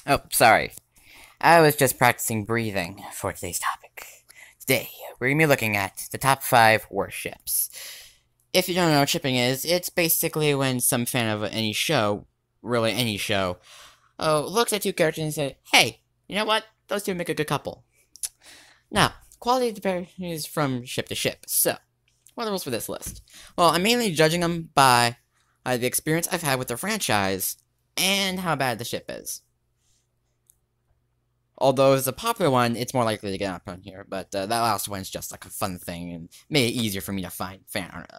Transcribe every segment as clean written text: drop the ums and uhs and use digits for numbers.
Oh, sorry. I was just practicing breathing for today's topic. Today, we're going to be looking at the top 5 worst ships. If you don't know what shipping is, it's basically when some fan of any show, really any show, looks at two characters and says, hey, you know what? Those two make a good couple. Now, quality varies from ship to ship. So, what are the rules for this list? Well, I'm mainly judging them by the experience I've had with the franchise and how bad the ship is. Although it's a popular one, it's more likely to get up on here, but that last one's just like a fun thing and made it easier for me to find fan art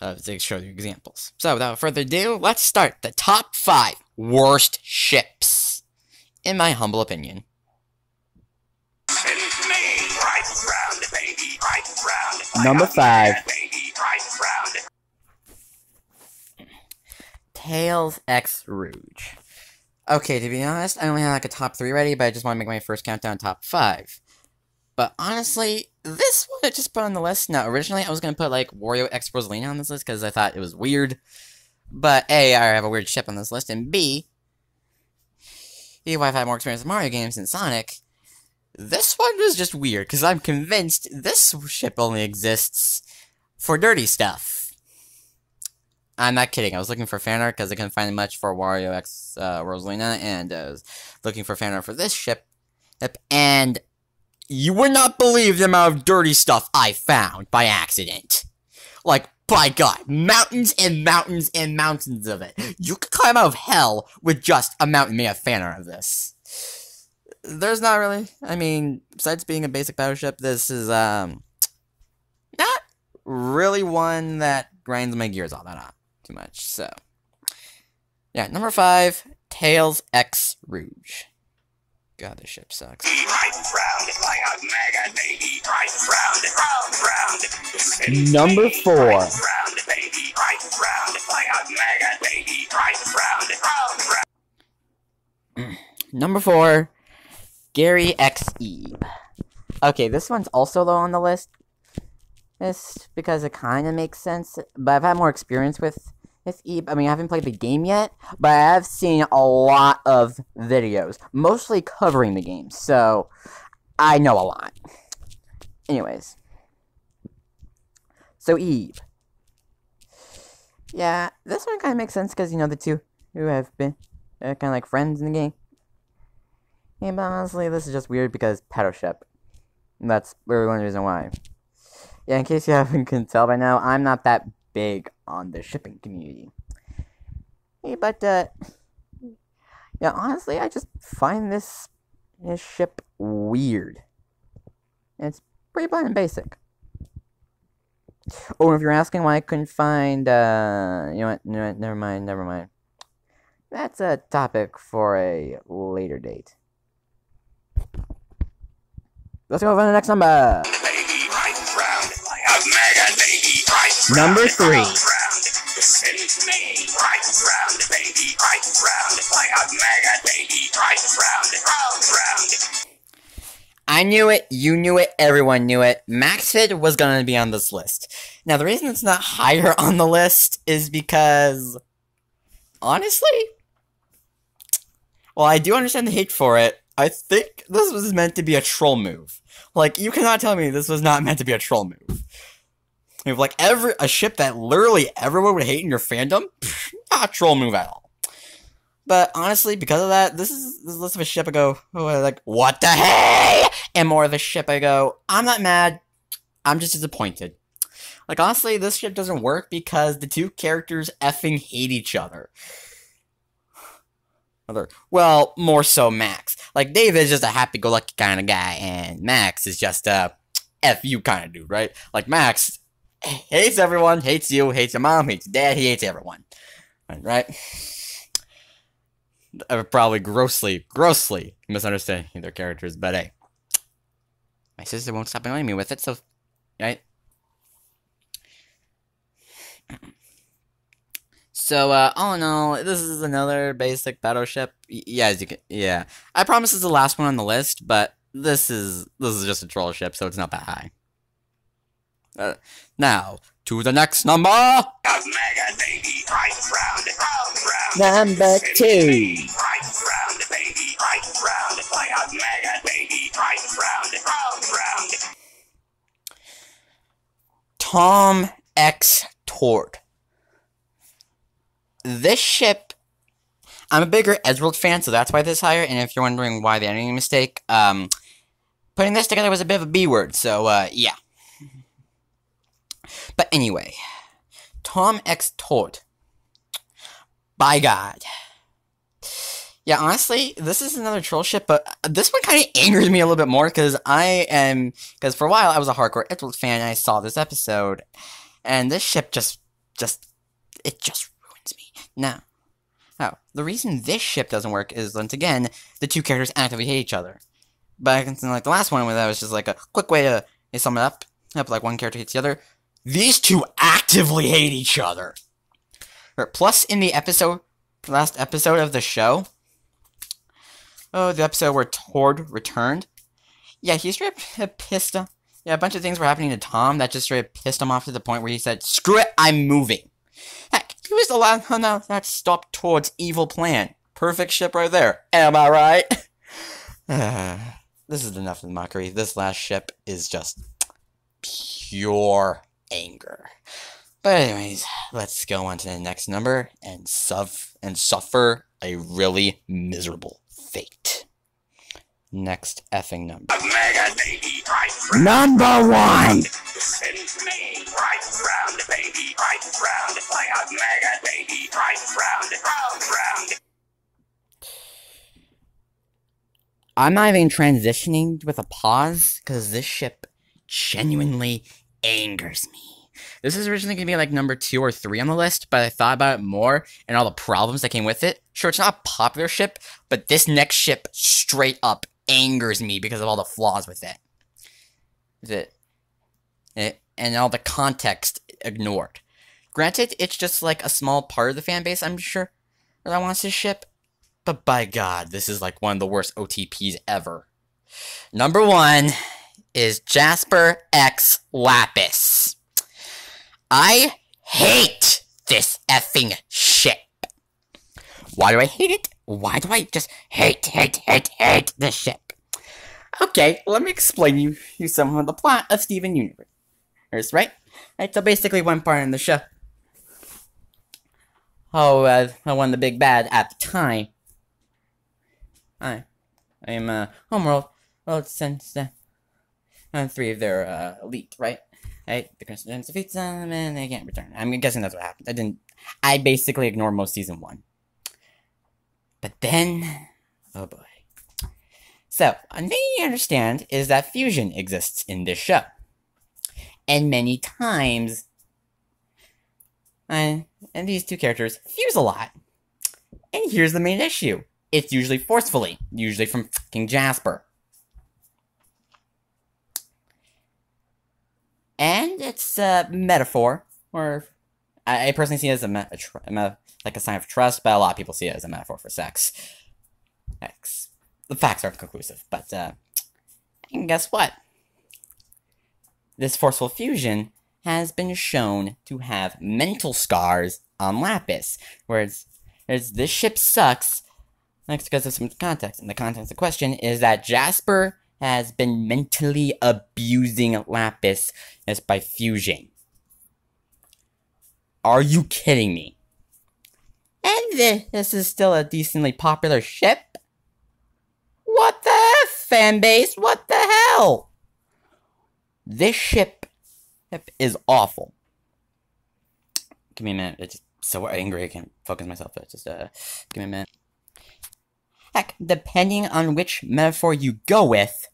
of to show you examples. So without further ado, let's start the top 5 worst ships, in my humble opinion. Number 5. Tails X Rouge. Okay, to be honest, I only have like a top 3 ready, but I just want to make my first countdown top 5. But honestly, this one I just put on the list. Now, originally I was going to put like Wario X Rosalina on this list because I thought it was weird. But A, I have a weird ship on this list, and B, even if I've had more experience with Mario games than Sonic, this one was just weird because I'm convinced this ship only exists for dirty stuff. I'm not kidding. I was looking for fan art because I couldn't find much for Wario X Rosalina, and I was looking for fan art for this ship, and you would not believe the amount of dirty stuff I found by accident. Like, by God, mountains and mountains and mountains of it. You could climb out of hell with just a mountain made of fan art of this. There's not really, I mean, besides being a basic battleship, this is, not really one that grinds my gears all that too much, so. Yeah, number 5, Tails X Rouge. God, this ship sucks. Number 4. Number 4, Gary X Eve. Okay, this one's also low on the list. It's because it kind of makes sense, but I've had more experience with Eve. I mean, I haven't played the game yet, but I have seen a lot of videos, mostly covering the game, so I know a lot. Anyways. So, Eve. Yeah, this one kind of makes sense because, you know, the two who have been kind of like friends in the game. Yeah, but honestly, this is just weird because pedo ship. And that's really one reason why. Yeah, in case you haven't can tell by now, I'm not that big on the shipping community. Hey, but, yeah, honestly, I just find this ship weird. It's pretty bland and basic. Oh, if you're asking why I couldn't find, you know what, never mind. That's a topic for a later date. Let's go over to the next number. Number 3. I knew it, you knew it, everyone knew it. Maxfit was gonna be on this list. Now, the reason it's not higher on the list is because, honestly, well, I do understand the hate for it. I think this was meant to be a troll move. Like, you cannot tell me this was not meant to be a troll move. If, like, a ship that literally everyone would hate in your fandom, not a troll move at all. But honestly, because of that, this is less of a ship I go, oh, like, what the hey? And more of a ship I go, I'm not mad, I'm just disappointed. Like, honestly, this ship doesn't work because the two characters effing hate each other. Well, more so Max. Like, David is just a happy-go-lucky kind of guy, and Max is just a F you kind of dude, right? Like, Max hates everyone, hates you, hates your mom, hates your dad, he hates everyone. Right? I would probably grossly misunderstanding their characters, but hey. My sister won't stop annoying me with it, so, right? So, all in all, this is another basic battleship. Yeah, as you can, yeah. I promise this is the last one on the list, but this is just a troll ship, so it's not that high. Now, to the next number! Number 2. Right round, baby. Right round. Play a mega, baby. Right round, round. Tom X Tord. This ship, I'm a bigger Edgeworld fan, so that's why this is higher. And if you're wondering why the ending mistake, putting this together was a bit of a B word, so yeah. But anyway, Tom X Tord. By God. Yeah, honestly, this is another troll ship, but this one kind of angers me a little bit more, because for a while I was a hardcore Edgeworld fan, and I saw this episode, and this ship just ruins me. Now, the reason this ship doesn't work is, once again, the two characters actively hate each other. But like the last one, where that was just like a quick way to sum it up, like one character hates the other, these two actively hate each other. Plus, in the last episode of the show, the episode where Tord returned, yeah, he straight up pissed off. Yeah, a bunch of things were happening to Tom that just straight up pissed him off to the point where he said, "Screw it, I'm moving." Heck, he was the last one that stopped Tord's evil plan. Perfect ship right there. Am I right? This is enough of the mockery. This last ship is just pure anger. But anyways, let's go on to the next number and suffer a really miserable fate. Next effing number. Mega, baby. Right Number 1! Listen to me. Right round, baby. Right round. Play a mega, baby. Right round, round. I'm not even transitioning with a pause, because this ship genuinely angers me. This is originally going to be like number 2 or 3 on the list, but I thought about it more, and all the problems that came with it. Sure, it's not a popular ship, but this next ship straight up angers me because of all the flaws with it. And all the context ignored. Granted, it's just like a small part of the fan base, I'm sure, that wants this ship. But by God, this is like one of the worst OTPs ever. Number 1 is Jasper X Lapis. I hate this effing ship. Why do I hate it? Why do I just hate this ship? Okay, let me explain you some of the plot of Steven Universe, right? So basically one part in the show. I won the big bad at the time. I am Homeworld. Well, since 3 of their elite, right? Right? The Crimson defeats them and they can't return. I'm guessing that's what happened. I basically ignored most season 1. But then, oh boy. So, one thing you understand is that fusion exists in this show. And many times, and these two characters fuse a lot. And here's the main issue. It's usually forcefully, usually from fucking Jasper. And it's a metaphor, or I personally see it as like a sign of trust, but a lot of people see it as a metaphor for sex. The facts aren't conclusive, but and guess what? This forceful fusion has been shown to have mental scars on Lapis, whereas this ship sucks. Next, because of some context, and the context of the question is that Jasper has been mentally abusing Lapis by fusing. Are you kidding me? And this is still a decently popular ship? What the F, fanbase? What the hell? This ship is awful. Give me a minute. It's just so angry I can't focus myself. Just give me a minute. Heck, depending on which metaphor you go with,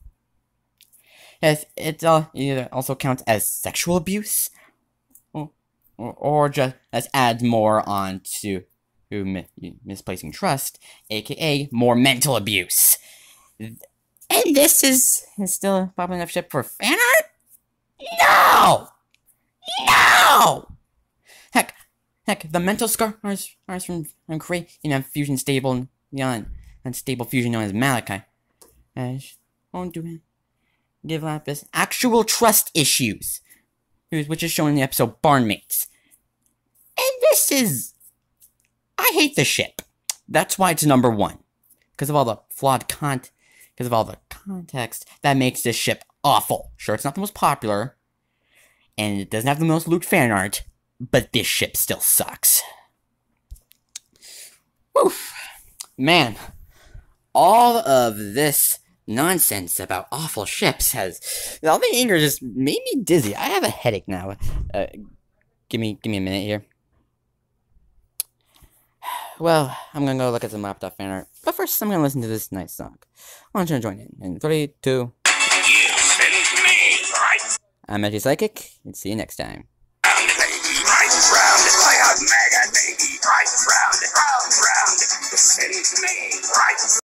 it either also counts as sexual abuse, or just adds more on to misplacing trust, aka more mental abuse. And this is still a popular enough ship for fan art? No! No! Heck, the mental scars from creating fusion stable and unstable fusion known as Malachi. Won't do it. Give Lapis actual trust issues, which is shown in the episode Barnmates. And this is I hate the ship. That's why it's number 1. Because of all the flawed because of all the context that makes this ship awful. Sure, it's not the most popular, and it doesn't have the most Luke fan art, but this ship still sucks. Woof. Man, all of this nonsense about awful ships all the anger just made me dizzy. I have a headache now. Give me a minute here. Well, I'm gonna go look at some laptop fan art, but first I'm gonna listen to this nice song. Why don't you join in 3, 2. You send me right I'm Edgy Psychic, and see you next time. round, baby, right round, like a mega baby, right round, round, round. You send me right